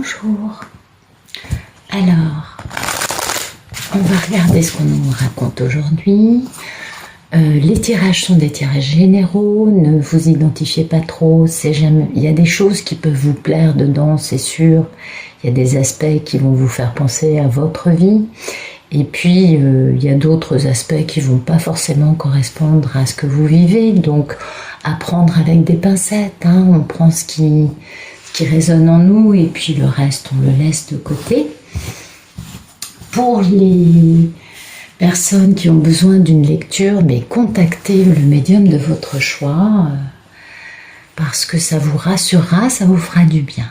Bonjour. Alors, on va regarder ce qu'on nous raconte aujourd'hui. Les tirages sont des tirages généraux, ne vous identifiez pas trop, c'est jamais... il y a des choses qui peuvent vous plaire dedans, c'est sûr. Il y a des aspects qui vont vous faire penser à votre vie. Et puis, il y a d'autres aspects qui vont pas forcément correspondre à ce que vous vivez. Donc, à prendre avec des pincettes, hein. On prend ce qui résonne en nous et puis le reste, on le laisse de côté. Pour les personnes qui ont besoin d'une lecture, mais contactez le médium de votre choix parce que ça vous rassurera, ça vous fera du bien.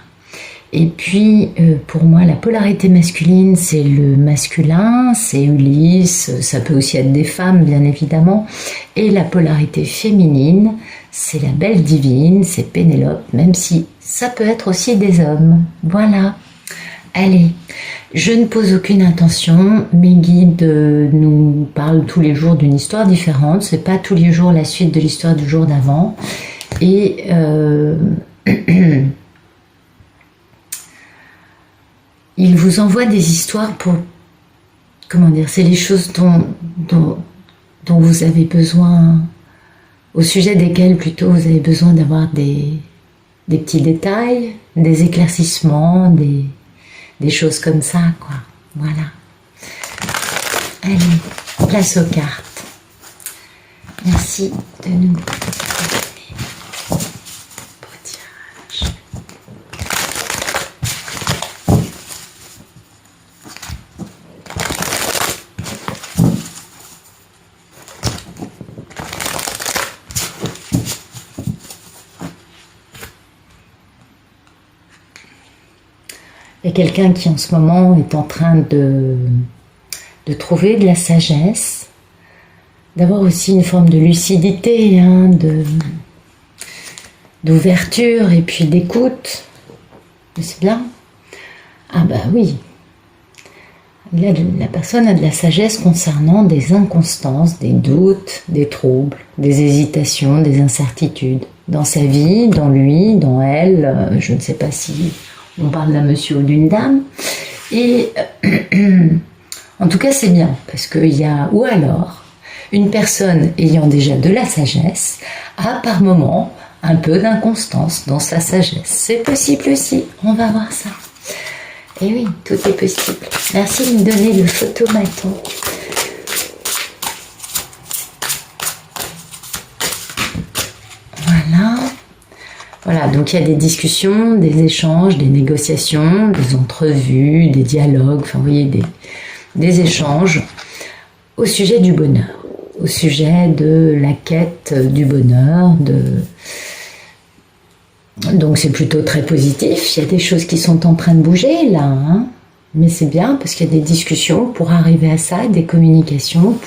Et puis, pour moi, la polarité masculine, c'est le masculin, c'est Ulysse, ça peut aussi être des femmes, bien évidemment. Et la polarité féminine, c'est la belle divine, c'est Pénélope, même si ça peut être aussi des hommes. Voilà. Allez, je ne pose aucune intention, mes guides nous parlent tous les jours d'une histoire différente, c'est pas tous les jours la suite de l'histoire du jour d'avant. Et... il vous envoie des histoires pour, comment dire, c'est les choses dont vous avez besoin, au sujet desquelles plutôt vous avez besoin d'avoir des petits détails, des éclaircissements, des choses comme ça, quoi. Voilà. Allez, place aux cartes. Merci de nous il y a quelqu'un qui en ce moment est en train de trouver de la sagesse, d'avoir aussi une forme de lucidité, hein, d'ouverture et puis d'écoute. C'est bien. Ah bah oui. La personne a de la sagesse concernant des inconstances, des doutes, des troubles, des hésitations, des incertitudes dans sa vie, dans lui, dans elle. Je ne sais pas si on parle d'un monsieur ou d'une dame. Et en tout cas, c'est bien parce qu'il y a, ou alors, une personne ayant déjà de la sagesse a par moment un peu d'inconstance dans sa sagesse. C'est possible aussi. On va voir ça. Et oui, tout est possible. Merci de me donner le photomaton. Voilà. Voilà, donc il y a des discussions, des échanges, des négociations, des entrevues, des dialogues, enfin vous voyez, des échanges au sujet du bonheur, au sujet de la quête du bonheur, donc c'est plutôt très positif, il y a des choses qui sont en train de bouger là, hein, mais c'est bien parce qu'il y a des discussions pour arriver à ça, des communications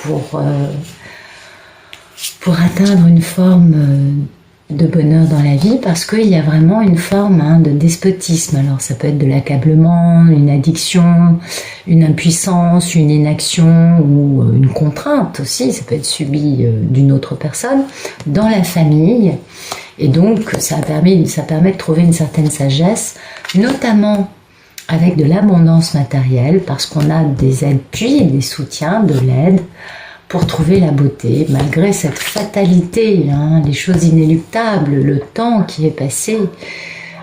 pour atteindre une forme de bonheur dans la vie, parce qu'il y a vraiment une forme, hein, de despotisme. Alors ça peut être de l'accablement, une addiction, une impuissance, une inaction ou une contrainte aussi, ça peut être subi d'une autre personne dans la famille. Et donc ça permet de trouver une certaine sagesse, notamment avec de l'abondance matérielle, parce qu'on a des appuis, des soutiens, de l'aide pour trouver la beauté, malgré cette fatalité, hein, les choses inéluctables, le temps qui est passé,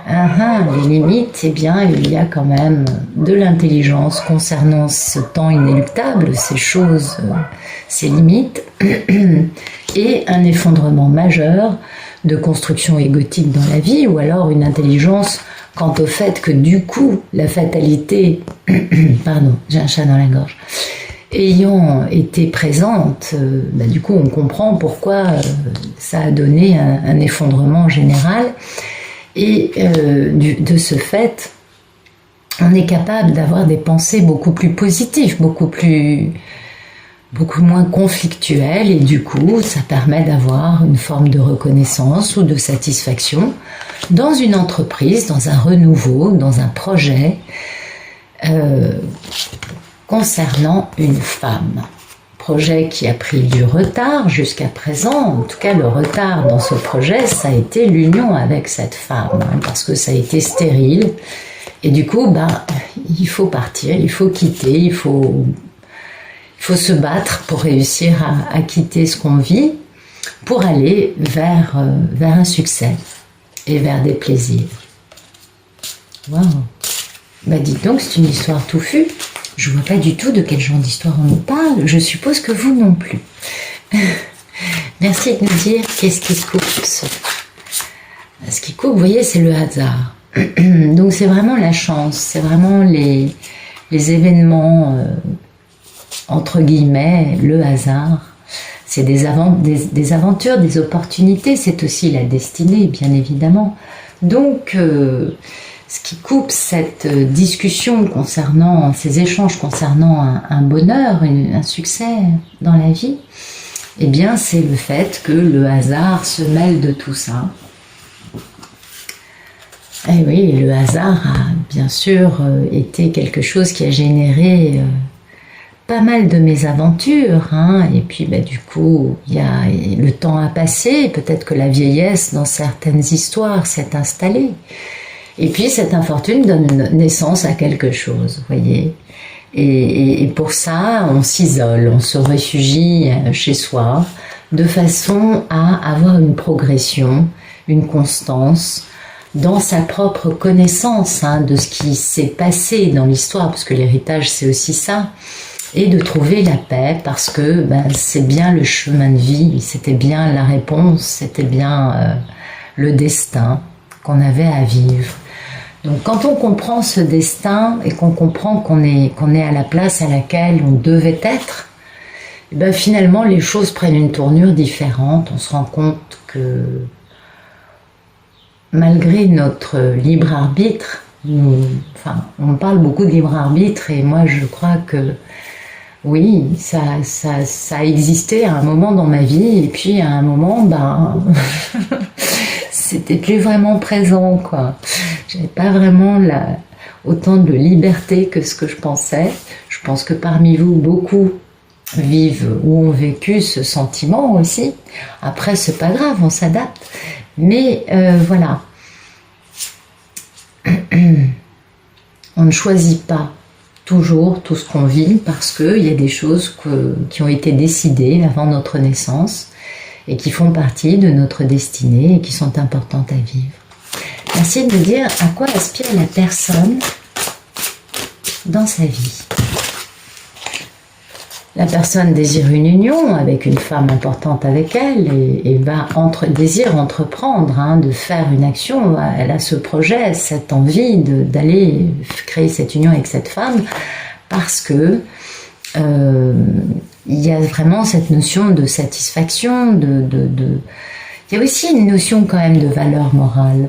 les limites, eh bien, il y a quand même de l'intelligence concernant ce temps inéluctable, ces choses, ces limites, et un effondrement majeur de construction égotique dans la vie, ou alors une intelligence quant au fait que du coup, la fatalité, pardon, j'ai un chat dans la gorge, ayant été présente, du coup on comprend pourquoi ça a donné un effondrement général, et de ce fait, on est capable d'avoir des pensées beaucoup plus positives, beaucoup moins conflictuelles, et du coup ça permet d'avoir une forme de reconnaissance ou de satisfaction dans une entreprise, dans un renouveau, dans un projet concernant une femme. Projet qui a pris du retard jusqu'à présent. En tout cas, le retard dans ce projet, ça a été l'union avec cette femme, hein, parce que ça a été stérile Et du coup, bah, il faut partir, il faut quitter, il faut se battre pour réussir à quitter ce qu'on vit, pour aller vers un succès et vers des plaisirs. Waouh! Bah dites donc, c'est une histoire touffue. Je vois pas du tout de quel genre d'histoire on nous parle. Je suppose que vous non plus. Merci de nous dire qu'est-ce qui coupe. Ce qui coupe, vous voyez, c'est le hasard. Donc c'est vraiment la chance, c'est vraiment les événements, entre guillemets, le hasard. C'est des aventures, des opportunités, c'est aussi la destinée, bien évidemment. Donc, ce qui coupe cette discussion concernant, ces échanges concernant un bonheur, un succès dans la vie, eh bien, c'est le fait que le hasard se mêle de tout ça. Et oui, le hasard a bien sûr été quelque chose qui a généré pas mal de mésaventures, hein. Et puis bah, du coup, le temps a passé, peut-être que la vieillesse dans certaines histoires s'est installée. Et puis cette infortune donne naissance à quelque chose, vous voyez. Et pour ça, on s'isole, on se réfugie chez soi, de façon à avoir une progression, une constance, dans sa propre connaissance hein, de ce qui s'est passé dans l'histoire, parce que l'héritage c'est aussi ça, et de trouver la paix, parce que ben, c'est bien le chemin de vie, c'était bien la réponse, c'était bien le destin qu'on avait à vivre. Donc quand on comprend ce destin et qu'on comprend qu'on est à la place à laquelle on devait être, et ben finalement les choses prennent une tournure différente, on se rend compte que malgré notre libre arbitre, on parle beaucoup de libre arbitre et moi je crois que oui, ça a existé à un moment dans ma vie et puis à un moment, ben, c'était plus vraiment présent, quoi. J'avais pas vraiment autant de liberté que ce que je pensais. Je pense que parmi vous, beaucoup vivent ou ont vécu ce sentiment aussi. Après, c'est pas grave, on s'adapte. Mais voilà, on ne choisit pas toujours tout ce qu'on vit parce qu'il y a des choses qui ont été décidées avant notre naissance et qui font partie de notre destinée et qui sont importantes à vivre. Merci de me dire à quoi aspire la personne dans sa vie. La personne désire une union avec une femme importante avec elle et va désire entreprendre, hein, de faire une action. Elle a ce projet, cette envie d'aller créer cette union avec cette femme parce que il y a vraiment cette notion de satisfaction, il y a aussi une notion quand même de valeur morale.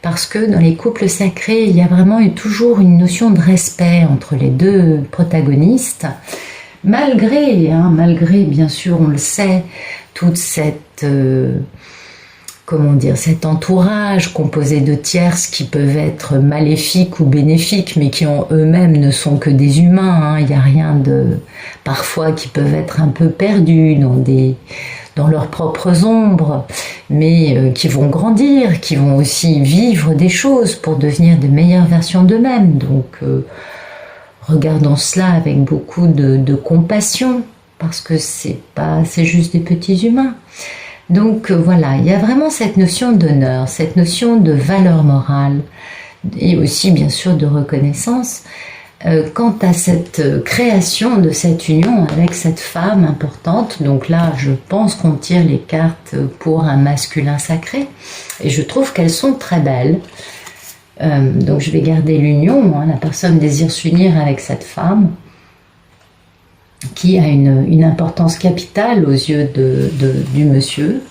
Parce que dans les couples sacrés, il y a vraiment toujours une notion de respect entre les deux protagonistes. Malgré bien sûr, on le sait, toute cette, cet entourage composé de tierces qui peuvent être maléfiques ou bénéfiques, mais qui en eux-mêmes ne sont que des humains. Il n'y a rien parfois qui peuvent être un peu perdus dans leurs propres ombres, mais qui vont grandir, qui vont aussi vivre des choses pour devenir de meilleures versions d'eux-mêmes. Donc, regardons cela avec beaucoup de compassion, parce que c'est juste des petits humains. Donc voilà, il y a vraiment cette notion d'honneur, cette notion de valeur morale, et aussi bien sûr de reconnaissance, quant à cette création de cette union avec cette femme importante. Donc là, je pense qu'on tire les cartes pour un masculin sacré, et je trouve qu'elles sont très belles. Donc je vais garder l'union, hein, la personne désire s'unir avec cette femme qui a une importance capitale aux yeux du monsieur.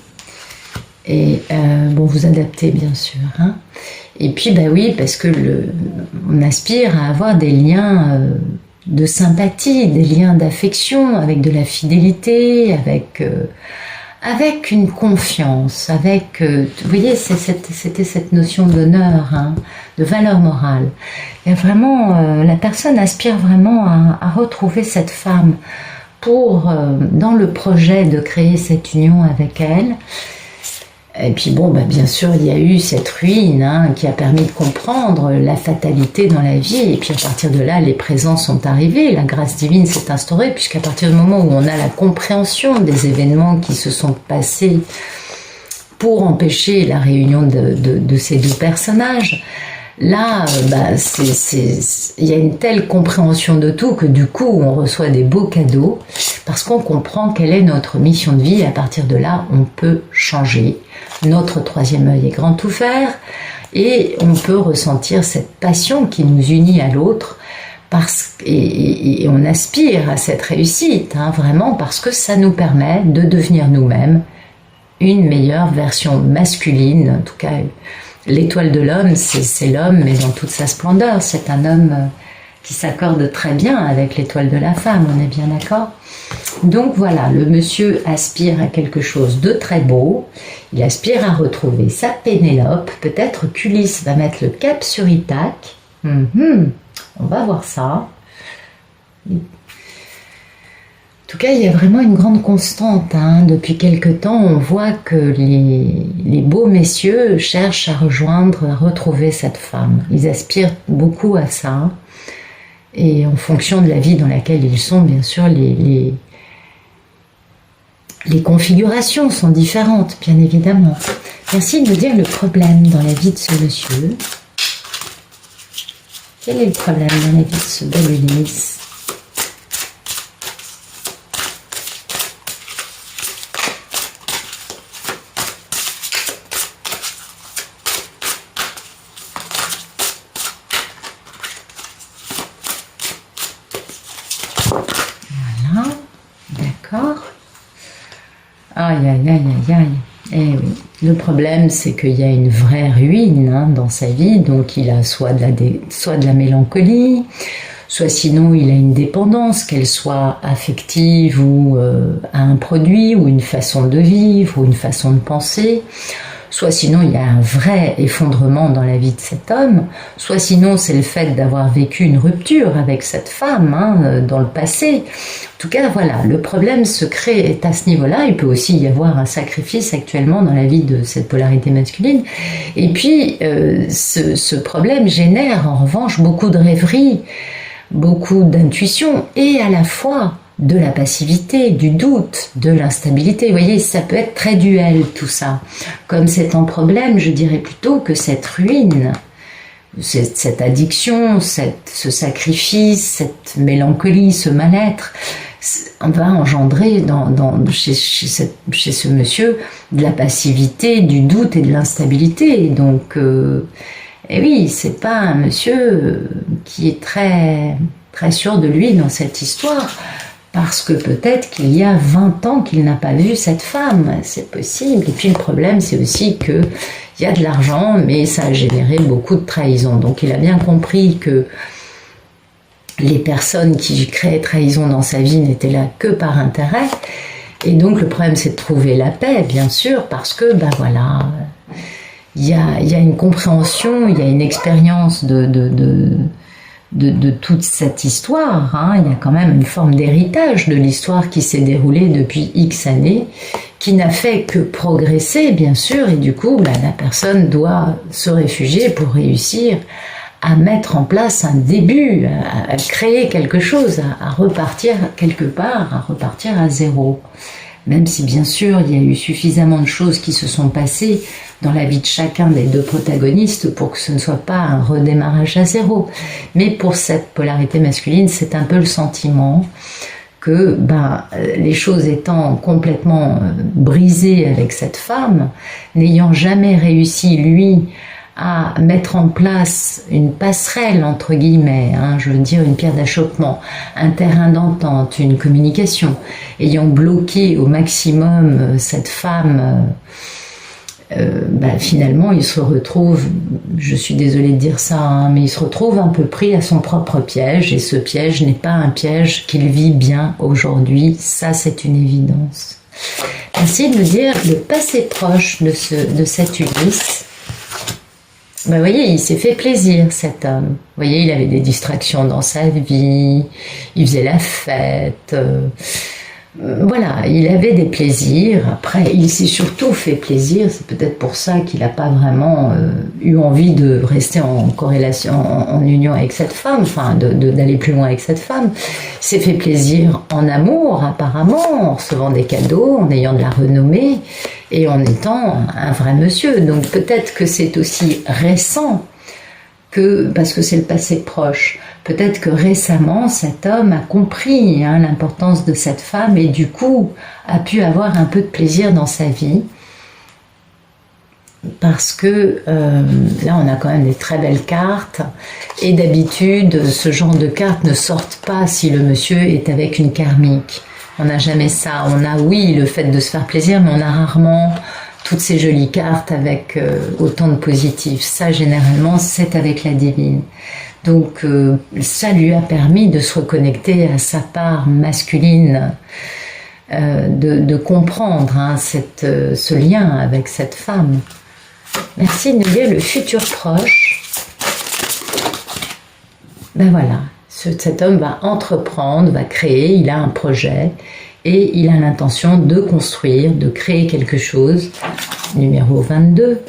Et bon, vous adaptez bien sûr. Hein. Et puis bah oui, parce que on aspire à avoir des liens de sympathie, des liens d'affection, avec de la fidélité, avec une confiance, vous voyez, c'était cette notion d'honneur, hein, de valeur morale. Et vraiment, la personne aspire vraiment à retrouver cette femme pour, dans le projet de créer cette union avec elle, Et puis bon, bah, bien sûr, il y a eu cette ruine hein, qui a permis de comprendre la fatalité dans la vie. Et puis à partir de là, les présents sont arrivés, la grâce divine s'est instaurée, puisqu'à partir du moment où on a la compréhension des événements qui se sont passés pour empêcher la réunion de ces deux personnages, là, bah, il y a une telle compréhension de tout que du coup, on reçoit des beaux cadeaux parce qu'on comprend quelle est notre mission de vie. Et à partir de là, on peut changer. Notre troisième œil est grand ouvert et on peut ressentir cette passion qui nous unit à l'autre et on aspire à cette réussite, hein, vraiment, parce que ça nous permet de devenir nous-mêmes une meilleure version masculine. En tout cas, l'étoile de l'homme, c'est l'homme, mais dans toute sa splendeur. C'est un homme qui s'accorde très bien avec l'étoile de la femme, on est bien d'accord? Donc voilà, le monsieur aspire à quelque chose de très beau, il aspire à retrouver sa Pénélope, peut-être qu'Ulysse va mettre le cap sur Ithaque. On va voir ça. En tout cas, il y a vraiment une grande constante. Hein. Depuis quelque temps, on voit que les beaux messieurs cherchent à rejoindre, à retrouver cette femme. Ils aspirent beaucoup à ça. Et en fonction de la vie dans laquelle ils sont, bien sûr, les configurations sont différentes, bien évidemment. Merci de me dire le problème dans la vie de ce monsieur. Quel est le problème dans la vie de ce bel Ulysse? Voilà, d'accord. Aïe, aïe, aïe, aïe, aïe. Eh oui, le problème, c'est qu'il y a une vraie ruine hein, dans sa vie. Donc, il a soit de la mélancolie, soit sinon, il a une dépendance, qu'elle soit affective ou à un produit, ou une façon de vivre, ou une façon de penser. Soit sinon, il y a un vrai effondrement dans la vie de cet homme. Soit sinon, c'est le fait d'avoir vécu une rupture avec cette femme hein, dans le passé. En tout cas, voilà, le problème se crée à ce niveau-là. Il peut aussi y avoir un sacrifice actuellement dans la vie de cette polarité masculine. Et puis, ce problème génère en revanche beaucoup de rêveries, beaucoup d'intuition et à la fois de la passivité, du doute, de l'instabilité. Vous voyez, ça peut être très duel tout ça. Comme c'est un problème, je dirais plutôt que cette ruine, cette addiction, ce sacrifice, cette mélancolie, ce mal-être, va engendrer chez ce monsieur de la passivité, du doute et de l'instabilité. Donc, et oui, c'est pas un monsieur qui est très, très sûr de lui dans cette histoire. Parce que peut-être qu'il y a 20 ans qu'il n'a pas vu cette femme, c'est possible. Et puis le problème, c'est aussi qu'il y a de l'argent, mais ça a généré beaucoup de trahison. Donc il a bien compris que les personnes qui créaient trahison dans sa vie n'étaient là que par intérêt. Et donc le problème, c'est de trouver la paix, bien sûr, parce que, ben voilà, il y a une compréhension, il y a une expérience de toute cette histoire, hein. Il y a quand même une forme d'héritage de l'histoire qui s'est déroulée depuis X années, qui n'a fait que progresser, bien sûr, et du coup, la personne doit se réfugier pour réussir à mettre en place un début, à créer quelque chose, à repartir quelque part, à repartir à zéro. Même si, bien sûr, il y a eu suffisamment de choses qui se sont passées dans la vie de chacun des deux protagonistes pour que ce ne soit pas un redémarrage à zéro. Mais pour cette polarité masculine, c'est un peu le sentiment que, les choses étant complètement brisées avec cette femme, n'ayant jamais réussi, lui, à mettre en place une passerelle, entre guillemets, hein, je veux dire une pierre d'achoppement, un terrain d'entente, une communication, ayant bloqué au maximum cette femme, finalement il se retrouve, je suis désolée de dire ça, hein, mais il se retrouve un peu pris à son propre piège, et ce piège n'est pas un piège qu'il vit bien aujourd'hui, ça c'est une évidence. Merci de me dire le passé proche de cet Ulysse. Vous voyez, il s'est fait plaisir, cet homme. Vous voyez, il avait des distractions dans sa vie, il faisait la fête. Voilà, il avait des plaisirs. Après, il s'est surtout fait plaisir. C'est peut-être pour ça qu'il n'a pas vraiment eu envie de rester en corrélation, en union avec cette femme, enfin, d'aller plus loin avec cette femme. Il s'est fait plaisir en amour, apparemment, en recevant des cadeaux, en ayant de la renommée et en étant un vrai monsieur. Donc peut-être que c'est aussi récent parce que c'est le passé proche. Peut-être que récemment, cet homme a compris l'importance de cette femme et du coup a pu avoir un peu de plaisir dans sa vie. Parce que là, on a quand même des très belles cartes. Et d'habitude, ce genre de cartes ne sortent pas si le monsieur est avec une karmique. On n'a jamais ça. On a, oui, le fait de se faire plaisir, mais on a rarement toutes ces jolies cartes avec autant de positifs. Ça, généralement, c'est avec la divine. Donc, ça lui a permis de se reconnecter à sa part masculine, de comprendre ce lien avec cette femme. Merci de nous dire le futur proche. Ben voilà, cet homme va entreprendre, va créer, il a un projet et il a l'intention de construire, de créer quelque chose. Numéro 22.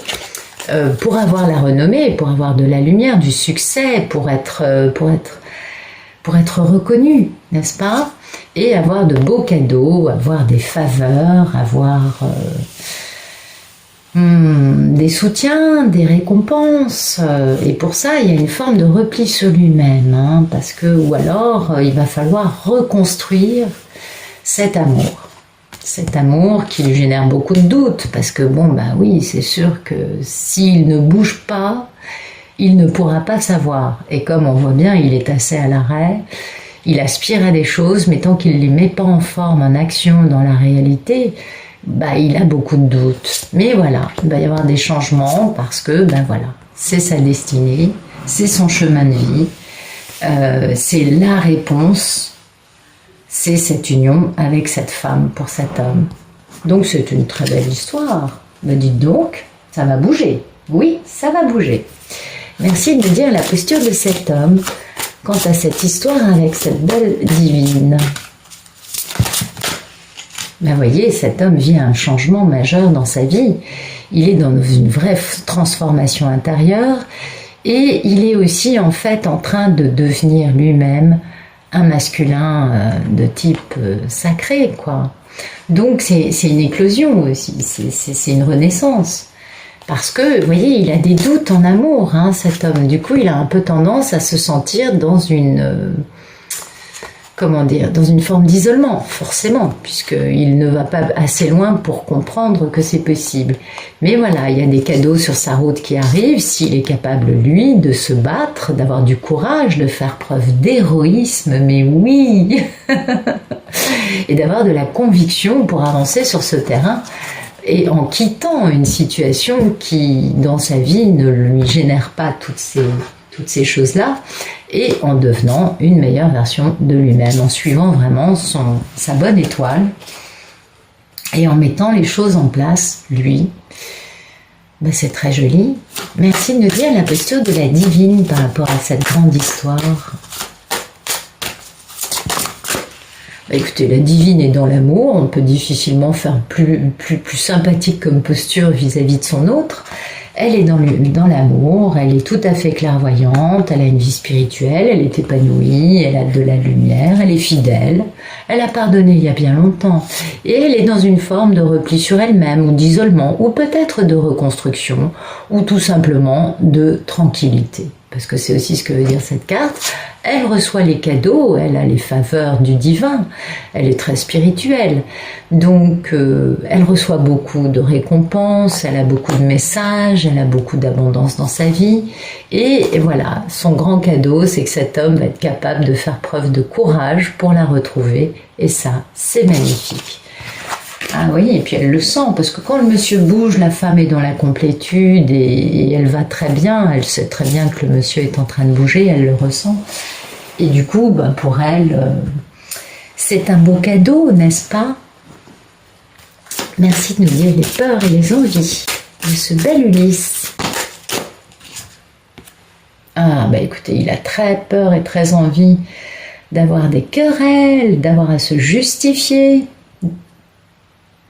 Pour avoir la renommée, pour avoir de la lumière, du succès, pour être reconnu, n'est-ce pas? Et avoir de beaux cadeaux, avoir des faveurs, avoir des soutiens, des récompenses. Et pour ça, il y a une forme de repli sur lui-même, parce que, ou alors, il va falloir reconstruire cet amour. Cet amour qui lui génère beaucoup de doutes, parce que bon, bah oui, c'est sûr que s'il ne bouge pas, il ne pourra pas savoir. Et comme on voit bien, il est assez à l'arrêt, il aspire à des choses, mais tant qu'il ne les met pas en forme, en action, dans la réalité, bah il a beaucoup de doutes. Mais voilà, il va y avoir des changements, parce que, ben voilà, c'est sa destinée, c'est son chemin de vie, c'est la réponse. C'est cette union avec cette femme pour cet homme. Donc c'est une très belle histoire. Me dites donc, ça va bouger. Oui, ça va bouger. Merci de me dire la posture de cet homme quant à cette histoire avec cette belle divine. Ben voyez, cet homme vit un changement majeur dans sa vie. Il est dans une vraie transformation intérieure et il est aussi en fait en train de devenir lui-même un masculin de type sacré, quoi. Donc c'est une éclosion aussi, c'est une renaissance. Parce que, vous voyez, il a des doutes en amour, cet homme. Du coup, il a un peu tendance à se sentir dans une... comment dire, dans une forme d'isolement, forcément, puisqu'il ne va pas assez loin pour comprendre que c'est possible. Mais voilà, il y a des cadeaux sur sa route qui arrivent, s'il est capable, lui, de se battre, d'avoir du courage, de faire preuve d'héroïsme, mais oui et d'avoir de la conviction pour avancer sur ce terrain, et en quittant une situation qui, dans sa vie, ne lui génère pas toutes ces choses-là, et en devenant une meilleure version de lui-même, en suivant vraiment sa bonne étoile, et en mettant les choses en place, lui. Ben, c'est très joli. Merci de nous dire la posture de la divine par rapport à cette grande histoire. Ben, écoutez, la divine est dans l'amour, on peut difficilement faire plus sympathique comme posture vis-à-vis de son autre. Elle est dans l'amour, elle est tout à fait clairvoyante, elle a une vie spirituelle, elle est épanouie, elle a de la lumière, elle est fidèle, elle a pardonné il y a bien longtemps. Et elle est dans une forme de repli sur elle-même, ou d'isolement, ou peut-être de reconstruction, ou tout simplement de tranquillité. Parce que c'est aussi ce que veut dire cette carte. Elle reçoit les cadeaux, elle a les faveurs du divin, elle est très spirituelle. Donc, elle reçoit beaucoup de récompenses, elle a beaucoup de messages, elle a beaucoup d'abondance dans sa vie. Et voilà, son grand cadeau, c'est que cet homme va être capable de faire preuve de courage pour la retrouver. Et ça, c'est magnifique. Ah oui, et puis elle le sent, parce que quand le monsieur bouge, la femme est dans la complétude et elle va très bien, elle sait très bien que le monsieur est en train de bouger, elle le ressent. Et du coup, ben pour elle, c'est un beau cadeau, n'est-ce pas? Merci de nous dire les peurs et les envies de ce bel Ulysse. Ah, bah écoutez, il a très peur et très envie d'avoir des querelles, d'avoir à se justifier,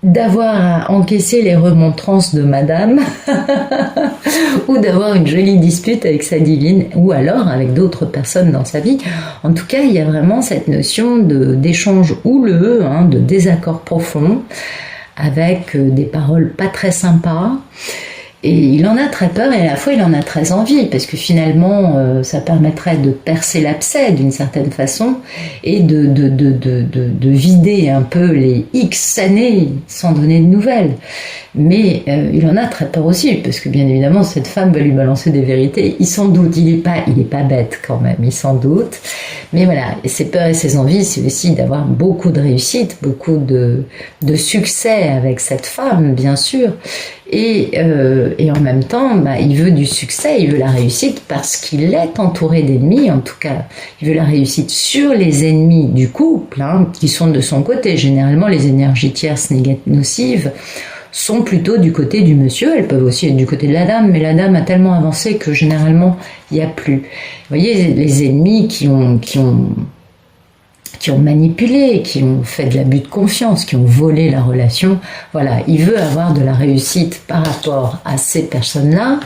d'avoir encaissé les remontrances de madame ou d'avoir une jolie dispute avec sa divine ou alors avec d'autres personnes dans sa vie. En tout cas, il y a vraiment cette notion d'échange houleux, hein, de désaccord profond avec des paroles pas très sympas. Et il en a très peur et à la fois il en a très envie parce que finalement ça permettrait de percer l'abcès d'une certaine façon et de vider un peu les X années sans donner de nouvelles. Mais il en a très peur aussi parce que bien évidemment cette femme va lui balancer des vérités. Il s'en doute, il est pas bête quand même, il s'en doute. Mais voilà, et ses peurs et ses envies, c'est aussi d'avoir beaucoup de réussite, beaucoup de succès avec cette femme, bien sûr. Et en même temps, il veut du succès, il veut la réussite parce qu'il est entouré d'ennemis, en tout cas, il veut la réussite sur les ennemis du couple, hein, qui sont de son côté. Généralement, les énergies tierces nocives sont plutôt du côté du monsieur, elles peuvent aussi être du côté de la dame, mais la dame a tellement avancé que généralement, il n'y a plus. Vous voyez, les ennemis qui ont manipulé, qui ont fait de l'abus de confiance, qui ont volé la relation. Voilà, il veut avoir de la réussite par rapport à ces personnes-là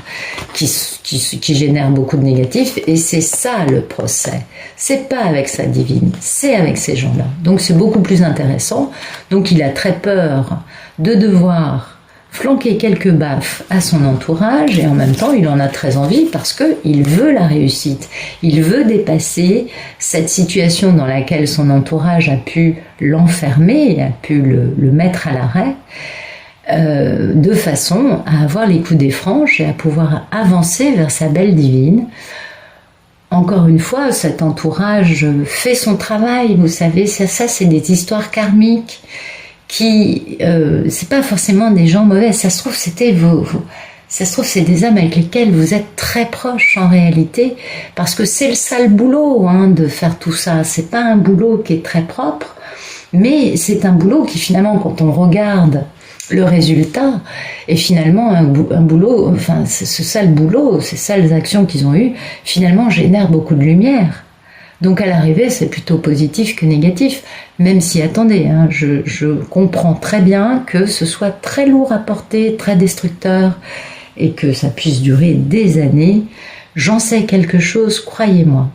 qui génèrent beaucoup de négatifs et c'est ça le procès. C'est pas avec sa divine, c'est avec ces gens-là. Donc c'est beaucoup plus intéressant. Donc il a très peur de devoir flanquer quelques baffes à son entourage et en même temps il en a très envie parce qu'il veut la réussite, il veut dépasser cette situation dans laquelle son entourage a pu l'enfermer, a pu le mettre à l'arrêt, de façon à avoir les coups des franches et à pouvoir avancer vers sa belle divine. Encore une fois, cet entourage fait son travail, vous savez, ça c'est des histoires karmiques qui, c'est pas forcément des gens mauvais, ça se trouve ça se trouve c'est des âmes avec lesquelles vous êtes très proches en réalité, parce que c'est le sale boulot, hein, de faire tout ça, c'est pas un boulot qui est très propre, mais c'est un boulot qui finalement, quand on regarde le résultat, est finalement un boulot, enfin ce sale boulot, ces sales actions qu'ils ont eues, finalement génèrent beaucoup de lumière. Donc à l'arrivée, c'est plutôt positif que négatif, même si, attendez, hein, je comprends très bien que ce soit très lourd à porter, très destructeur, et que ça puisse durer des années. J'en sais quelque chose, croyez-moi.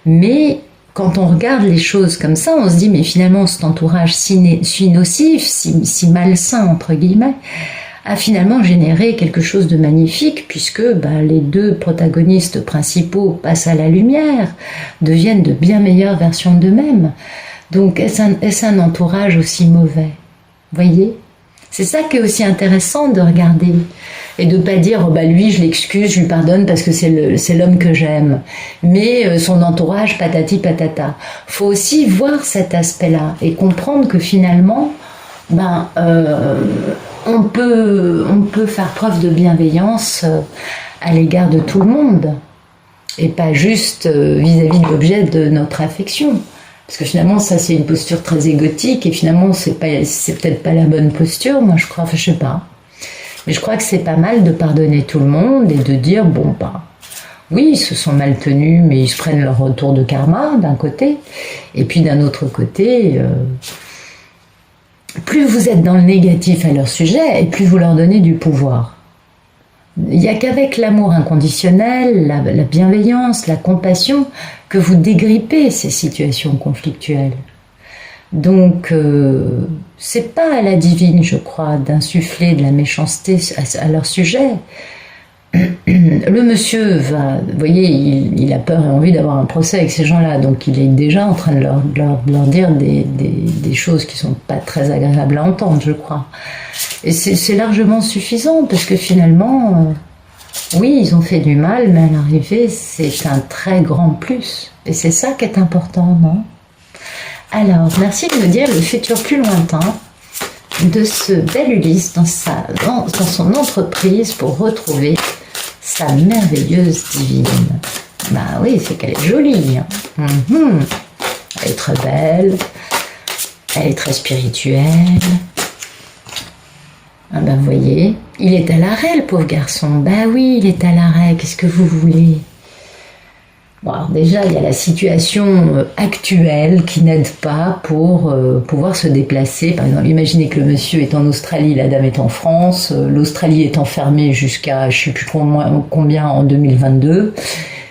Mais quand on regarde les choses comme ça, on se dit, mais finalement, cet entourage si nocif, si malsain, entre guillemets, a finalement généré quelque chose de magnifique puisque les deux protagonistes principaux passent à la lumière, deviennent de bien meilleures versions d'eux-mêmes. Donc est-ce un entourage aussi mauvais? Voyez? C'est ça qui est aussi intéressant de regarder et de pas dire lui je l'excuse, je lui pardonne parce que c'est l'homme que j'aime, mais son entourage patati patata. Faut aussi voir cet aspect-là et comprendre que finalement on peut faire preuve de bienveillance à l'égard de tout le monde et pas juste vis-à-vis de l'objet de notre affection. Parce que finalement, ça c'est une posture très égotique et finalement c'est peut-être pas la bonne posture, moi je crois, je sais pas. Mais je crois que c'est pas mal de pardonner tout le monde et de dire oui, ils se sont mal tenus, mais ils se prennent leur retour de karma d'un côté, et puis d'un autre côté, plus vous êtes dans le négatif à leur sujet, et plus vous leur donnez du pouvoir. Il n'y a qu'avec l'amour inconditionnel, la bienveillance, la compassion, que vous dégrippez ces situations conflictuelles. Donc, c'est pas à la divine, je crois, d'insuffler de la méchanceté à leur sujet. Le monsieur vous voyez, il a peur et envie d'avoir un procès avec ces gens-là, donc il est déjà en train de leur dire des choses qui sont pas très agréables à entendre, je crois. Et c'est largement suffisant, parce que finalement, oui, ils ont fait du mal, mais à l'arrivée, c'est un très grand plus. Et c'est ça qui est important, non? Alors, merci de me dire le futur plus lointain de ce bel Ulysse dans son entreprise pour retrouver sa merveilleuse divine. Oui, c'est qu'elle est jolie. Hein. Elle est très belle, elle est très spirituelle. Vous voyez, il est à l'arrêt, le pauvre garçon. Oui, il est à l'arrêt, qu'est-ce que vous voulez? Bon, alors déjà, il y a la situation actuelle qui n'aide pas pour pouvoir se déplacer. Par exemple, imaginez que le monsieur est en Australie, la dame est en France, l'Australie est enfermée jusqu'à je ne sais plus combien en 2022.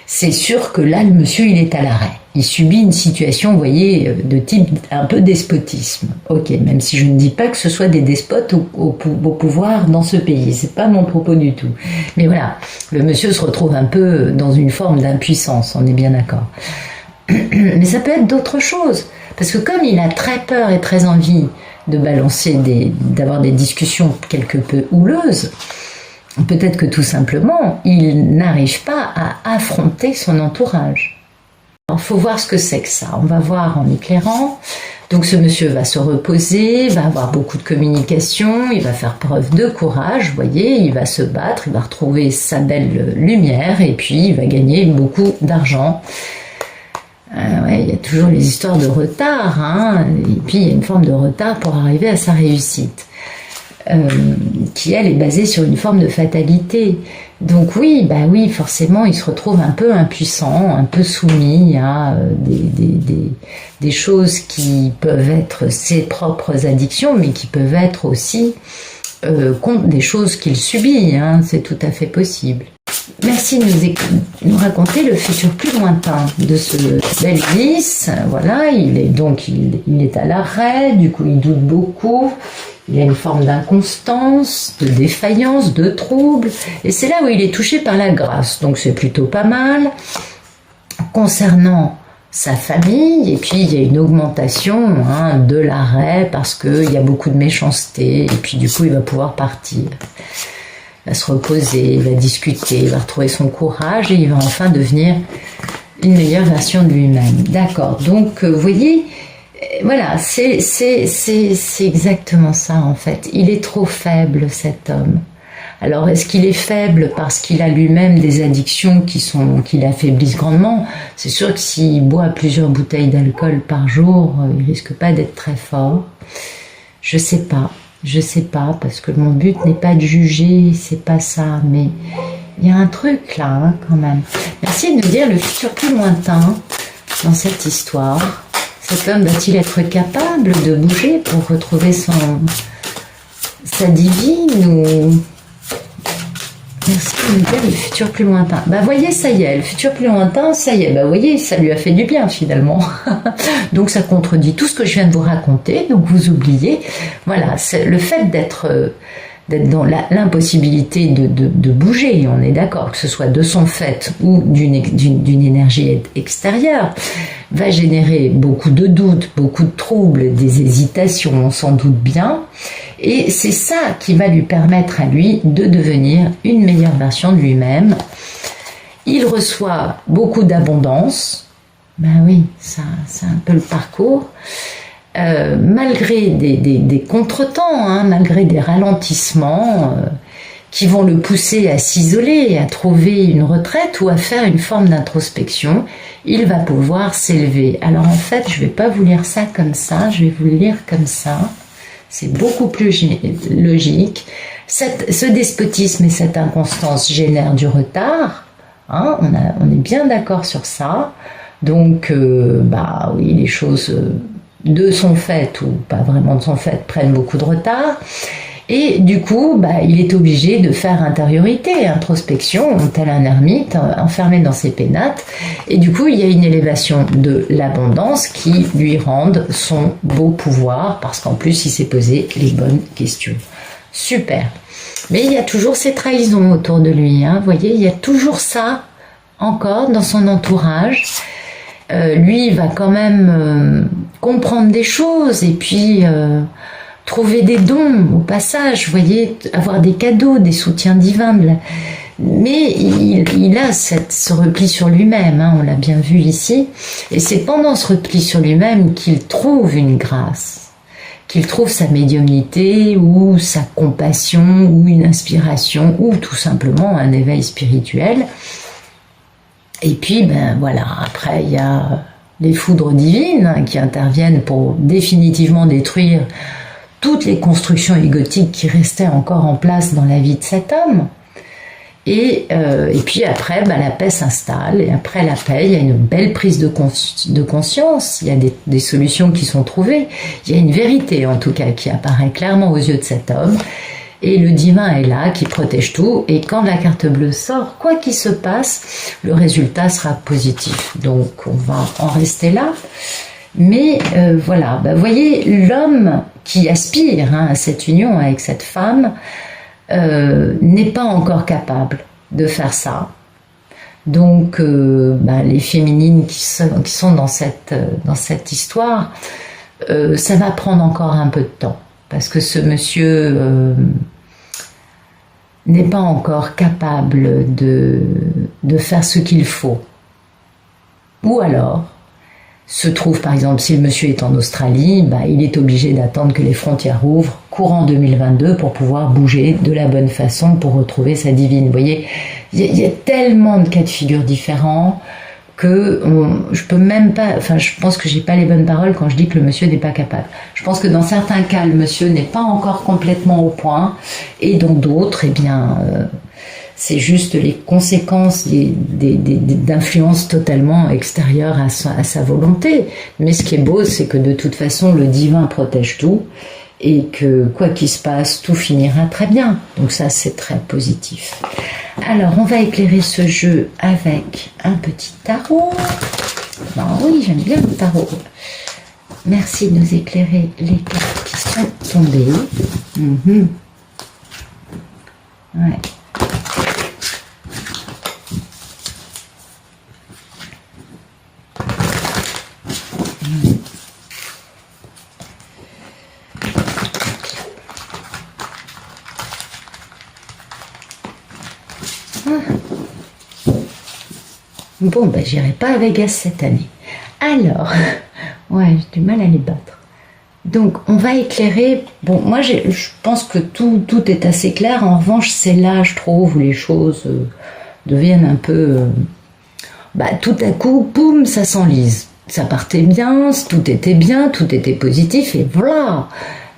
C'est sûr que là, le monsieur, il est à l'arrêt. Il subit une situation, vous voyez, de type un peu despotisme. Ok, même si je ne dis pas que ce soit des despotes au pouvoir dans ce pays, c'est pas mon propos du tout. Mais voilà, le monsieur se retrouve un peu dans une forme d'impuissance, on est bien d'accord. Mais ça peut être d'autres choses, parce que comme il a très peur et très envie de balancer d'avoir des discussions quelque peu houleuses, peut-être que tout simplement, il n'arrive pas à affronter son entourage. Il faut voir ce que c'est que ça. On va voir en éclairant. Donc ce monsieur va se reposer, va avoir beaucoup de communication, il va faire preuve de courage, vous voyez, il va se battre, il va retrouver sa belle lumière et puis il va gagner beaucoup d'argent. Ouais, il y a toujours les histoires de retard, hein, et puis il y a une forme de retard pour arriver à sa réussite. Qui elle est basée sur une forme de fatalité. Donc oui, bah oui, forcément, il se retrouve un peu impuissant, un peu soumis à des choses qui peuvent être ses propres addictions, mais qui peuvent être aussi des choses qu'il subit. Hein, c'est tout à fait possible. Merci de nous raconter le futur plus lointain de ce bel Ulysse. Voilà, il est à l'arrêt, du coup il doute beaucoup. Il y a une forme d'inconstance, de défaillance, de trouble, et c'est là où il est touché par la grâce, donc c'est plutôt pas mal. Concernant sa famille, et puis il y a une augmentation de l'arrêt parce qu'il y a beaucoup de méchanceté, et puis du coup il va pouvoir partir. Il va se reposer, il va discuter, il va retrouver son courage, et il va enfin devenir une meilleure version de lui-même. D'accord, donc vous voyez, voilà, c'est exactement ça en fait. Il est trop faible cet homme. Alors est-ce qu'il est faible parce qu'il a lui-même des addictions qui l'affaiblissent grandement? C'est sûr que s'il boit plusieurs bouteilles d'alcool par jour, il risque pas d'être très fort. Je sais pas parce que mon but n'est pas de juger, c'est pas ça, mais il y a un truc là quand même. Merci de nous dire le futur plus lointain dans cette histoire. Cet homme va-t-il être capable de bouger pour retrouver sa divine ou... Merci de nous dire le futur plus lointain. Bah voyez, ça y est, le futur plus lointain, ça y est, bah voyez, ça lui a fait du bien finalement. Donc ça contredit tout ce que je viens de vous raconter, donc vous oubliez. Voilà, le fait d'être dans l'impossibilité de bouger, on est d'accord, que ce soit de son fait ou d'une énergie extérieure, va générer beaucoup de doutes, beaucoup de troubles, des hésitations, on s'en doute bien, et c'est ça qui va lui permettre à lui de devenir une meilleure version de lui-même. Il reçoit beaucoup d'abondance, ben oui, ça c'est un peu le parcours, malgré des contretemps, malgré des ralentissements qui vont le pousser à s'isoler, à trouver une retraite ou à faire une forme d'introspection, il va pouvoir s'élever. Alors en fait, je ne vais pas vous lire ça comme ça, je vais vous le lire comme ça. C'est beaucoup plus logique. Ce despotisme et cette inconstance génèrent du retard. On est bien d'accord sur ça. Donc, bah oui, les choses de son fait ou pas vraiment de son fait prennent beaucoup de retard. Et du coup, bah, il est obligé de faire intériorité, introspection, tel un ermite, enfermé dans ses pénates. Et du coup, il y a une élévation de l'abondance qui lui rend son beau pouvoir, parce qu'en plus, il s'est posé les bonnes questions. Super. Mais il y a toujours ces trahisons autour de lui. Vous voyez, il y a toujours ça encore dans son entourage. Lui, il va quand même comprendre des choses et puis... trouver des dons au passage, vous voyez, avoir des cadeaux, des soutiens divins. Mais il a ce repli sur lui-même, on l'a bien vu ici. Et c'est pendant ce repli sur lui-même qu'il trouve une grâce, qu'il trouve sa médiumnité ou sa compassion ou une inspiration ou tout simplement un éveil spirituel. Et puis, ben voilà, après il y a les foudres divines qui interviennent pour définitivement détruire toutes les constructions égotiques qui restaient encore en place dans la vie de cet homme. Et puis après, la paix s'installe, et après la paix, il y a une belle prise de conscience, il y a des solutions qui sont trouvées, il y a une vérité en tout cas qui apparaît clairement aux yeux de cet homme, et le divin est là, qui protège tout, et quand la carte bleue sort, quoi qu'il se passe, le résultat sera positif. Donc on va en rester là. Mais voilà, vous voyez, l'homme qui aspire à cette union avec cette femme, n'est pas encore capable de faire ça. Donc les féminines qui sont dans cette histoire, ça va prendre encore un peu de temps, parce que ce monsieur n'est pas encore capable de faire ce qu'il faut. Ou alors se trouve, par exemple, si le monsieur est en Australie, il est obligé d'attendre que les frontières ouvrent courant 2022 pour pouvoir bouger de la bonne façon pour retrouver sa divine. Vous voyez, il y a tellement de cas de figure différents que je peux même pas, je pense que j'ai pas les bonnes paroles quand je dis que le monsieur n'est pas capable. Je pense que dans certains cas, le monsieur n'est pas encore complètement au point, et dans d'autres, c'est juste les conséquences d'influences totalement extérieures à sa volonté. Mais ce qui est beau, c'est que de toute façon, le divin protège tout, et que quoi qu'il se passe, tout finira très bien. Donc ça, c'est très positif. Alors, on va éclayer ce jeu avec un petit tarot. Oui, j'aime bien le tarot. Merci de nous éclairer les cartes qui sont tombées. Ouais. Bon, j'irai pas à Vegas cette année. Alors, ouais, j'ai du mal à les battre. Donc, on va éclairer. Bon, moi, je pense que tout est assez clair. En revanche, c'est là, je trouve, où les choses deviennent un peu... tout à coup, boum, ça s'enlise. Ça partait bien, tout était positif, et voilà.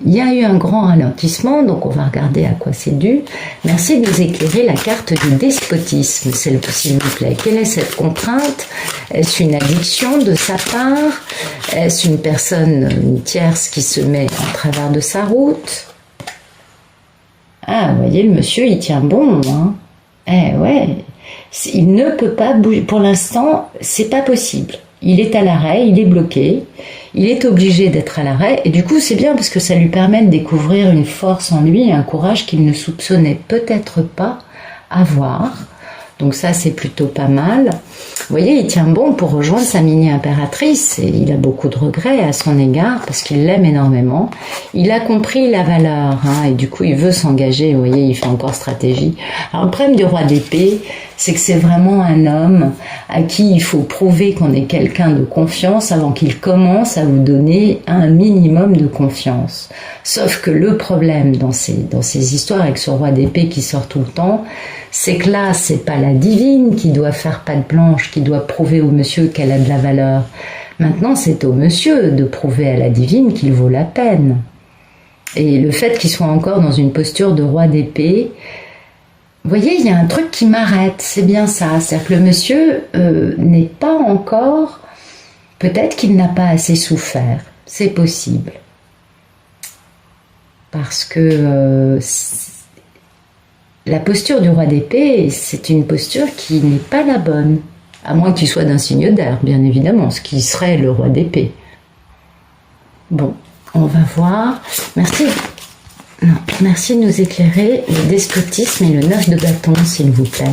Il y a eu un grand ralentissement, donc on va regarder à quoi c'est dû. Merci de nous éclairer la carte du despotisme, s'il vous plaît. Quelle est cette contrainte? Est-ce une addiction de sa part? Est-ce une personne, une tierce qui se met en travers de sa route? Ah, vous voyez, le monsieur, il tient bon, hein. Ouais, il ne peut pas bouger. Pour l'instant, c'est pas possible. Il est à l'arrêt, il est bloqué, il est obligé d'être à l'arrêt, et du coup c'est bien parce que ça lui permet de découvrir une force en lui, un courage qu'il ne soupçonnait peut-être pas avoir. Donc ça, c'est plutôt pas mal. Vous voyez, il tient bon pour rejoindre sa mini-impératrice, et il a beaucoup de regrets à son égard parce qu'il l'aime énormément. Il a compris la valeur, et du coup il veut s'engager. Vous voyez, il fait encore stratégie. Alors le problème du roi d'épée, c'est que c'est vraiment un homme à qui il faut prouver qu'on est quelqu'un de confiance avant qu'il commence à vous donner un minimum de confiance. Sauf que le problème dans ces histoires avec ce roi d'épée qui sort tout le temps, c'est que là, c'est pas la divine qui doit faire patte blanche, qui doit prouver au monsieur qu'elle a de la valeur. Maintenant, c'est au monsieur de prouver à la divine qu'il vaut la peine. Et le fait qu'il soit encore dans une posture de roi d'épée, vous voyez, il y a un truc qui m'arrête, c'est bien ça. C'est-à-dire que le monsieur n'est pas encore... Peut-être qu'il n'a pas assez souffert, c'est possible. Parce que... la posture du roi d'épée, c'est une posture qui n'est pas la bonne. À moins qu'il soit d'un signe d'air, bien évidemment, ce qui serait le roi d'épée. Bon, on va voir. Merci de nous éclairer le despotisme et le 9 de bâton, s'il vous plaît.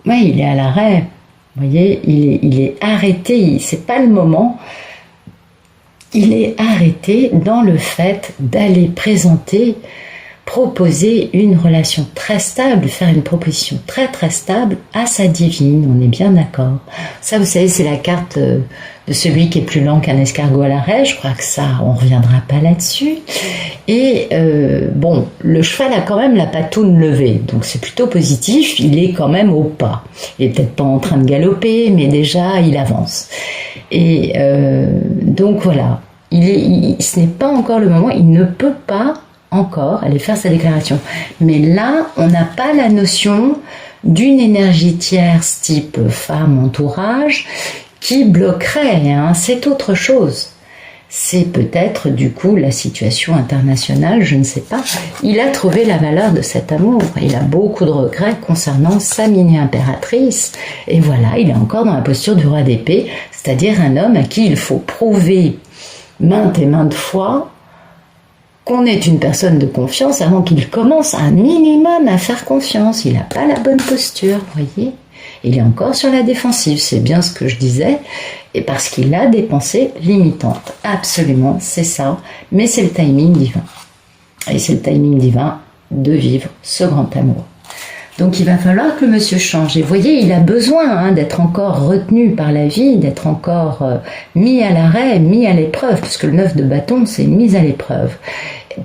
Oui, il est à l'arrêt. Vous voyez, il est arrêté. C'est pas le moment. Il est arrêté dans le fait d'aller proposer une relation très stable, faire une proposition très très stable à sa divine, on est bien d'accord. Ça, vous savez, c'est la carte de celui qui est plus lent qu'un escargot à l'arrêt, je crois que ça, on reviendra pas là-dessus. Et bon, le cheval a quand même la patoune levée, donc c'est plutôt positif, il est quand même au pas. Il est peut-être pas en train de galoper, mais déjà, il avance. Et donc voilà, ce n'est pas encore le moment, il ne peut pas encore, aller faire sa déclaration. Mais là, on n'a pas la notion d'une énergie tierce type femme, entourage, qui bloquerait, hein. C'est autre chose. C'est peut-être du coup la situation internationale, je ne sais pas. Il a trouvé la valeur de cet amour. Il a beaucoup de regrets concernant sa mini-impératrice. Et voilà, il est encore dans la posture du roi d'épée, c'est-à-dire un homme à qui il faut prouver maintes et maintes fois qu'on est une personne de confiance avant qu'il commence un minimum à faire confiance. Il n'a pas la bonne posture, vous voyez. Il est encore sur la défensive, c'est bien ce que je disais, et parce qu'il a des pensées limitantes. Absolument, c'est ça, mais c'est le timing divin. Et c'est le timing divin de vivre ce grand amour. Donc il va falloir que le monsieur change. Et vous voyez, il a besoin d'être encore retenu par la vie, d'être encore mis à l'arrêt, mis à l'épreuve, puisque le 9 de bâton, c'est une mise à l'épreuve.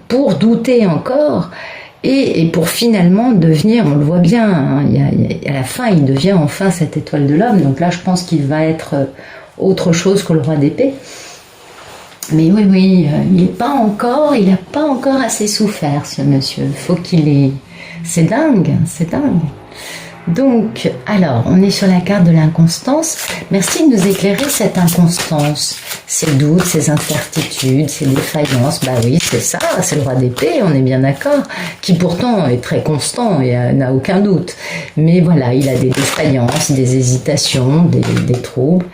Pour douter encore, et pour finalement devenir, on le voit bien, hein, à la fin, il devient enfin cette étoile de l'homme. Donc là, je pense qu'il va être autre chose que le roi d'épée. Mais oui, il n'a pas encore assez souffert, ce monsieur. Faut qu'il ait... C'est dingue, c'est dingue. Donc, alors, on est sur la carte de l'inconstance. Merci de nous éclairer cette inconstance, ces doutes, ces incertitudes, ces défaillances. Bah oui, c'est ça, c'est le roi d'épée, on est bien d'accord, qui pourtant est très constant et n'a aucun doute. Mais voilà, il a des défaillances, des hésitations, des troubles.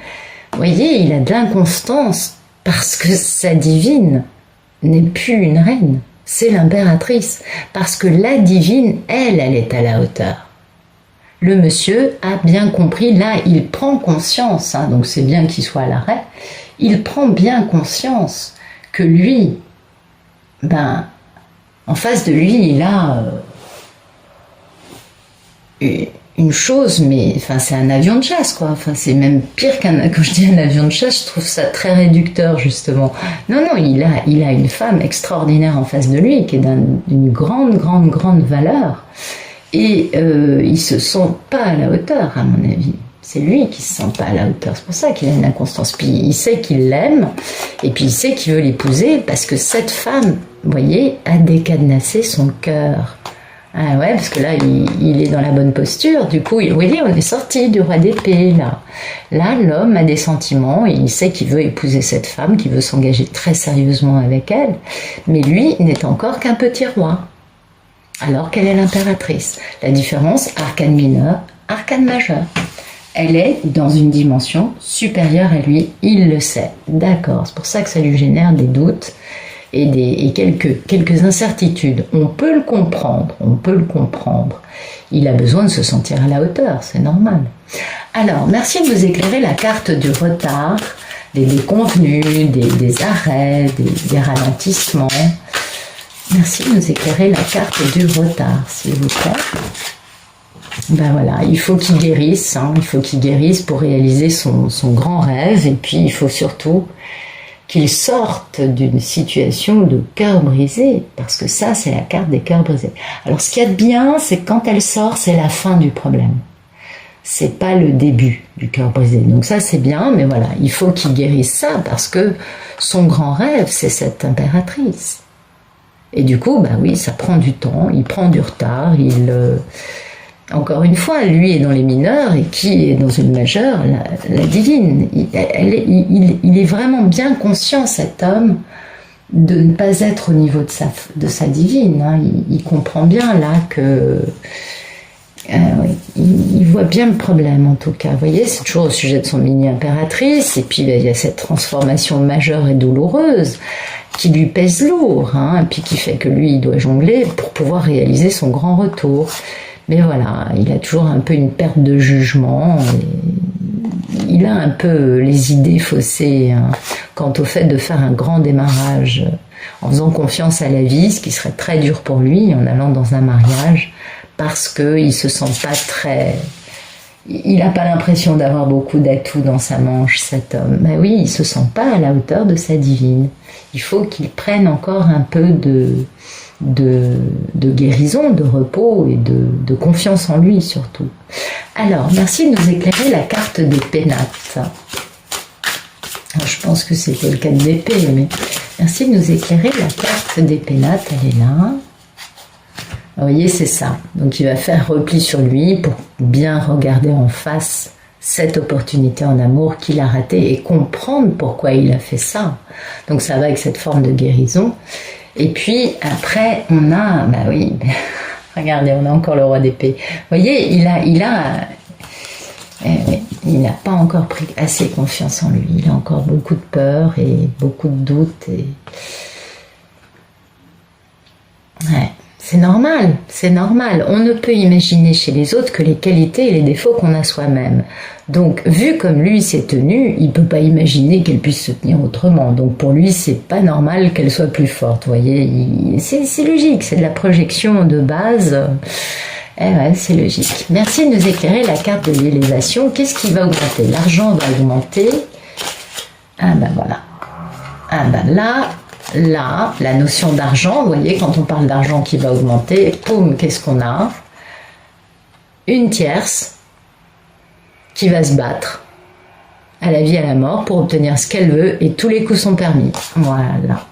Vous voyez, il a de l'inconstance parce que sa divine n'est plus une reine, c'est l'impératrice. Parce que la divine, elle est à la hauteur. Le monsieur a bien compris, là, il prend conscience, hein, donc c'est bien qu'il soit à l'arrêt, il prend bien conscience que lui, en face de lui, il a une chose, mais enfin, c'est un avion de chasse, quoi. Enfin, c'est même pire quand je dis un avion de chasse, je trouve ça très réducteur, justement. Non, il a une femme extraordinaire en face de lui, qui est d'une grande valeur. Et il se sent pas à la hauteur, à mon avis. C'est lui qui se sent pas à la hauteur. C'est pour ça qu'il a une inconstance. Puis il sait qu'il l'aime, et puis il sait qu'il veut l'épouser, parce que cette femme, vous voyez, a décadenassé son cœur. Ah ouais, parce que là, il est dans la bonne posture. Du coup, vous voyez, on est sorti du roi d'épée, là. Là, l'homme a des sentiments, et il sait qu'il veut épouser cette femme, qu'il veut s'engager très sérieusement avec elle. Mais lui n'est encore qu'un petit roi, alors qu'elle est l'impératrice. La différence, arcane mineur, arcane majeur. Elle est dans une dimension supérieure à lui, il le sait. D'accord, c'est pour ça que ça lui génère des doutes et quelques incertitudes. On peut le comprendre. Il a besoin de se sentir à la hauteur, c'est normal. Alors, merci de vous éclairer la carte du retard, des déconvenus, des arrêts, des ralentissements. Merci de nous éclairer la carte du retard, s'il vous plaît. Ben voilà, il faut qu'il guérisse, hein, il faut qu'il guérisse pour réaliser son grand rêve, et puis il faut surtout qu'il sorte d'une situation de cœur brisé, parce que ça, c'est la carte des cœurs brisés. Alors, ce qu'il y a de bien, c'est que quand elle sort, c'est la fin du problème. C'est pas le début du cœur brisé. Donc ça, c'est bien, mais voilà, il faut qu'il guérisse ça, parce que son grand rêve, c'est cette impératrice. Et du coup, bah oui, ça prend du temps, il prend du retard, encore une fois, lui est dans les mineurs, et qui est dans une majeure, la divine. Il est vraiment bien conscient, cet homme, de ne pas être au niveau de sa divine. Hein. Il comprend bien là que... oui, il voit bien le problème, en tout cas. Vous voyez, c'est toujours au sujet de son mini-impératrice, et puis il y a cette transformation majeure et douloureuse qui lui pèse lourd, hein, et puis qui fait que lui, il doit jongler pour pouvoir réaliser son grand retour. Mais voilà, il a toujours un peu une perte de jugement, et il a un peu les idées faussées, hein, quant au fait de faire un grand démarrage en faisant confiance à la vie, ce qui serait très dur pour lui en allant dans un mariage, parce qu'il se sent pas très... Il n'a pas l'impression d'avoir beaucoup d'atouts dans sa manche, cet homme. Ben oui, il se sent pas à la hauteur de sa divine. Il faut qu'il prenne encore un peu de guérison, de repos et de confiance en lui surtout. Alors, merci de nous éclairer la carte des pénates. Alors, je pense que c'était le cas de l'épée, mais Merci de nous éclairer. La carte des pénates, elle est là. Vous voyez, c'est ça. Donc, il va faire repli sur lui pour bien regarder en face cette opportunité en amour qu'il a ratée et comprendre pourquoi il a fait ça. Donc, ça va avec cette forme de guérison. Et puis, après, on a... Bah oui, regardez, on a encore le roi d'épée. Vous voyez, il n'a pas encore pris assez confiance en lui. Il a encore beaucoup de peur et beaucoup de doutes. Et... Ouais. C'est normal, c'est normal. On ne peut imaginer chez les autres que les qualités et les défauts qu'on a soi-même. Donc, vu comme lui s'est tenu, il peut pas imaginer qu'elle puisse se tenir autrement. Donc, pour lui, c'est pas normal qu'elle soit plus forte. Vous voyez, c'est logique, c'est de la projection de base. Eh ouais, c'est logique. Merci de nous éclairer la carte de l'élévation. Qu'est-ce qui va augmenter? L'argent va augmenter. Ah ben voilà. Ah ben là... Là, la notion d'argent, vous voyez, quand on parle d'argent qui va augmenter, poum, qu'est-ce qu'on a? Une tierce qui va se battre à la vie, à la mort pour obtenir ce qu'elle veut et tous les coups sont permis. Voilà.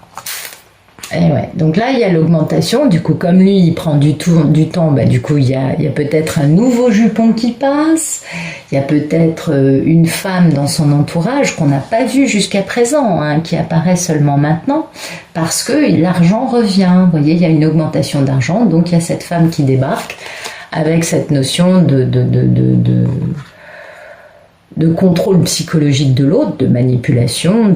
Et ouais. Donc là, il y a l'augmentation. Du coup, comme lui, il prend du temps, bah, du coup, il y a peut-être un nouveau jupon qui passe. Il y a peut-être une femme dans son entourage qu'on n'a pas vue jusqu'à présent, hein, qui apparaît seulement maintenant, parce que l'argent revient. Vous voyez, il y a une augmentation d'argent, donc il y a cette femme qui débarque avec cette notion de contrôle psychologique de l'autre, de manipulation,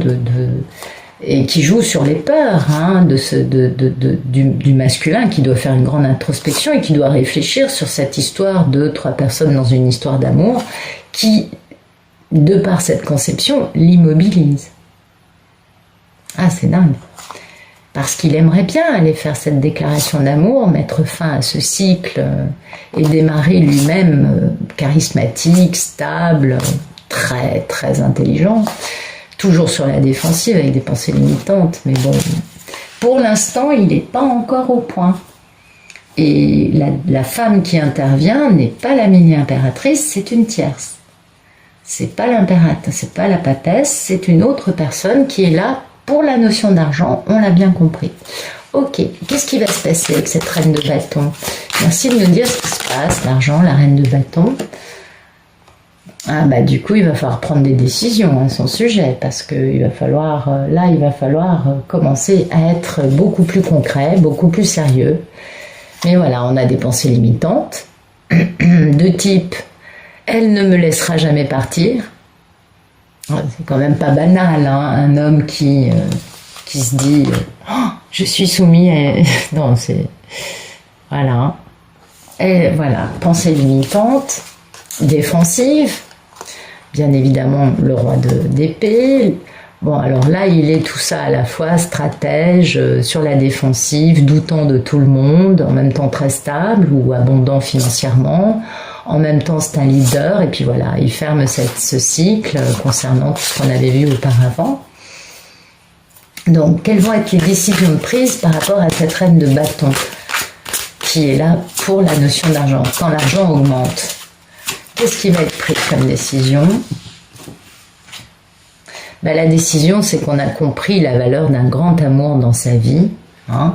et qui joue sur les peurs, hein, du masculin qui doit faire une grande introspection et qui doit réfléchir sur cette histoire de 3 personnes dans une histoire d'amour qui, de par cette conception, l'immobilise. Ah, c'est dingue. Parce qu'il aimerait bien aller faire cette déclaration d'amour, mettre fin à ce cycle et démarrer lui-même charismatique, stable, très très intelligent. Toujours sur la défensive avec des pensées limitantes, mais bon, pour l'instant, il n'est pas encore au point. Et la femme qui intervient n'est pas la mini-impératrice, c'est une tierce. C'est pas l'impératrice, c'est pas la papesse, c'est une autre personne qui est là pour la notion d'argent, on l'a bien compris. Ok, qu'est-ce qui va se passer avec cette reine de bâton? Merci de nous dire ce qui se passe, l'argent, la reine de bâton. Ah bah du coup il va falloir prendre des décisions à son sujet parce que il va falloir commencer à être beaucoup plus concret, beaucoup plus sérieux. Mais voilà, on a des pensées limitantes de type elle ne me laissera jamais partir. C'est quand même pas banal, hein, un homme qui se dit oh, je suis soumis à... non, c'est voilà. Et voilà, pensée limitante, défensive. Bien évidemment, le roi d'épée. Bon, alors là, il est tout ça à la fois, stratège, sur la défensive, doutant de tout le monde, en même temps très stable ou abondant financièrement. En même temps, c'est un leader. Et puis voilà, il ferme ce cycle concernant tout ce qu'on avait vu auparavant. Donc, quelles vont être les décisions prises par rapport à cette reine de bâton qui est là pour la notion d'argent, quand l'argent augmente? Qu'est-ce qui va être pris comme décision? Ben, la décision, c'est qu'on a compris la valeur d'un grand amour dans sa vie, hein,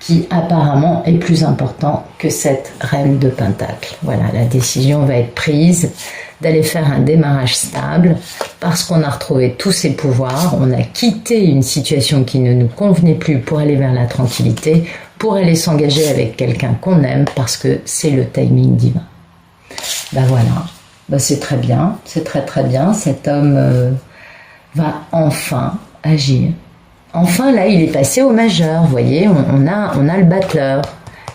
qui apparemment est plus important que cette reine de Pentacle. Voilà, la décision va être prise d'aller faire un démarrage stable parce qu'on a retrouvé tous ses pouvoirs, on a quitté une situation qui ne nous convenait plus pour aller vers la tranquillité, pour aller s'engager avec quelqu'un qu'on aime parce que c'est le timing divin. Ben voilà, ben c'est très bien, c'est très très bien, cet homme va enfin agir. Enfin là il est passé au majeur, vous voyez, on a le battleur.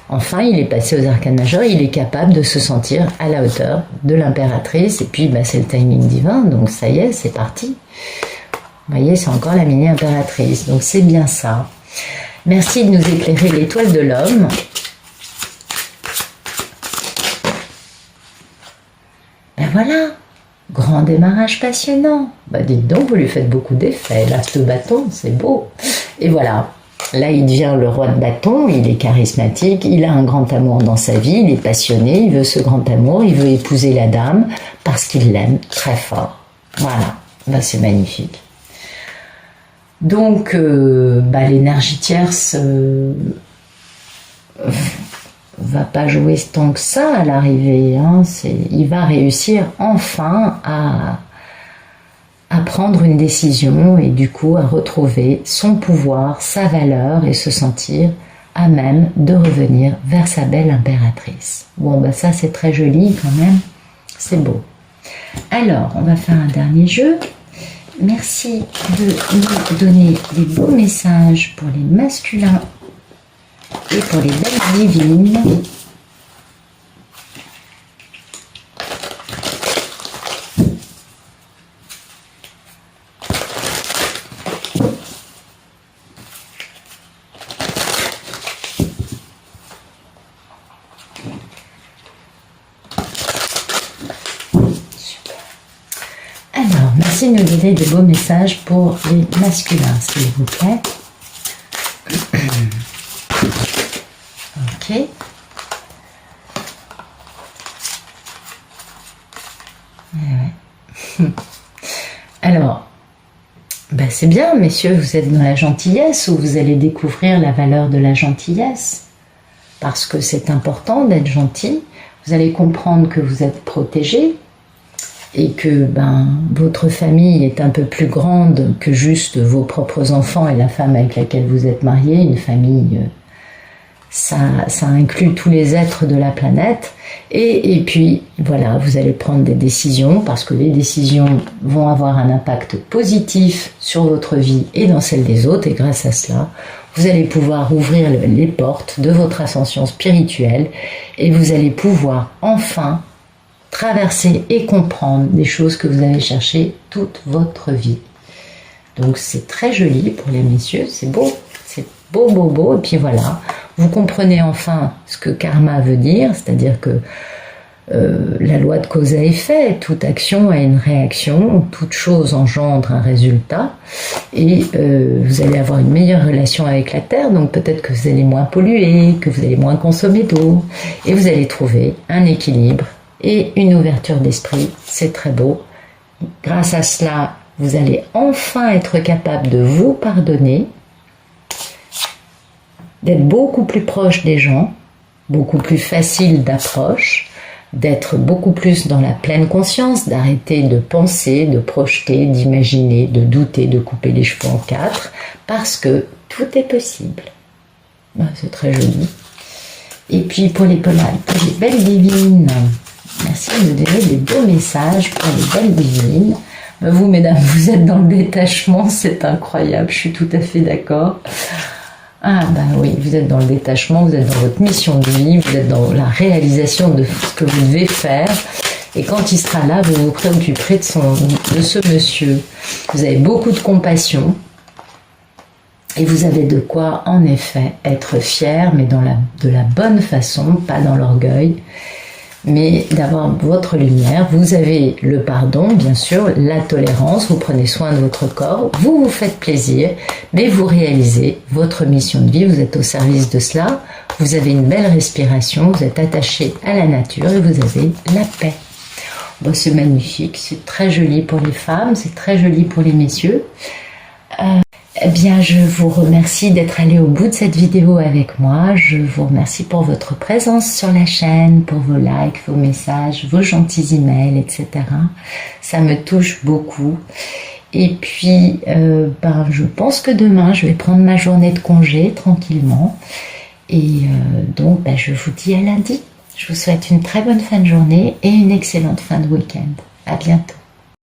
Enfin il est passé aux arcanes majeurs, il est capable de se sentir à la hauteur de l'impératrice et puis ben, c'est le timing divin, donc ça y est, c'est parti. Vous voyez, c'est encore la mini-impératrice, donc c'est bien ça. Merci de nous éclairer l'étoile de l'homme. Ben voilà, grand démarrage passionnant. Ben dites donc, vous lui faites beaucoup d'effets. Là, ce bâton, c'est beau. Et voilà, là, il devient le roi de bâton, il est charismatique, il a un grand amour dans sa vie, il est passionné, il veut ce grand amour, il veut épouser la dame parce qu'il l'aime très fort. Voilà, ben, c'est magnifique. Donc, l'énergie tierce va pas jouer tant que ça à l'arrivée. Hein. Il va réussir enfin à prendre une décision et du coup à retrouver son pouvoir, sa valeur et se sentir à même de revenir vers sa belle impératrice. Bon, ça c'est très joli quand même, c'est beau. Alors, on va faire un dernier jeu. Merci de nous donner des beaux messages pour les masculins et pour les belles divines. Alors, merci de nous donner des beaux messages pour les masculins, s'il vous plaît. Ok. Ouais. Alors, c'est bien, messieurs, vous êtes dans la gentillesse où vous allez découvrir la valeur de la gentillesse. Parce que c'est important d'être gentil. Vous allez comprendre que vous êtes protégé. Et que votre famille est un peu plus grande que juste vos propres enfants et la femme avec laquelle vous êtes marié. Une famille, ça inclut tous les êtres de la planète. Et puis, voilà, vous allez prendre des décisions parce que les décisions vont avoir un impact positif sur votre vie et dans celle des autres. Et grâce à cela, vous allez pouvoir ouvrir les portes de votre ascension spirituelle et vous allez pouvoir enfin traverser et comprendre des choses que vous avez cherchées toute votre vie. Donc c'est très joli pour les messieurs, c'est beau, beau. Et puis voilà, vous comprenez enfin ce que karma veut dire, c'est-à-dire que la loi de cause à effet, toute action a une réaction, toute chose engendre un résultat, et vous allez avoir une meilleure relation avec la Terre, donc peut-être que vous allez moins polluer, que vous allez moins consommer d'eau, et vous allez trouver un équilibre et une ouverture d'esprit, c'est très beau. Grâce à cela, vous allez enfin être capable de vous pardonner, d'être beaucoup plus proche des gens, beaucoup plus facile d'approche, d'être beaucoup plus dans la pleine conscience, d'arrêter de penser, de projeter, d'imaginer, de douter, de couper les cheveux en quatre, parce que tout est possible. C'est très joli. Et puis pour les belles divines, merci de me donner des beaux messages pour les belles divines. Vous, mesdames, vous êtes dans le détachement, c'est incroyable, je suis tout à fait d'accord. Ah oui, vous êtes dans le détachement, vous êtes dans votre mission de vie, vous êtes dans la réalisation de ce que vous devez faire. Et quand il sera là, vous vous préoccuperez de ce monsieur. Vous avez beaucoup de compassion. Et vous avez de quoi, en effet, être fier, mais de la bonne façon, pas dans l'orgueil, mais d'avoir votre lumière. Vous avez le pardon, bien sûr, la tolérance, vous prenez soin de votre corps, vous vous faites plaisir, mais vous réalisez votre mission de vie, vous êtes au service de cela, vous avez une belle respiration, vous êtes attaché à la nature et vous avez la paix. C'est magnifique, c'est très joli pour les femmes, c'est très joli pour les messieurs. Eh bien, je vous remercie d'être allé au bout de cette vidéo avec moi. Je vous remercie pour votre présence sur la chaîne, pour vos likes, vos messages, vos gentils emails, etc. Ça me touche beaucoup. Et puis, je pense que demain, je vais prendre ma journée de congé tranquillement. Et donc, je vous dis à lundi. Je vous souhaite une très bonne fin de journée et une excellente fin de week-end. À bientôt.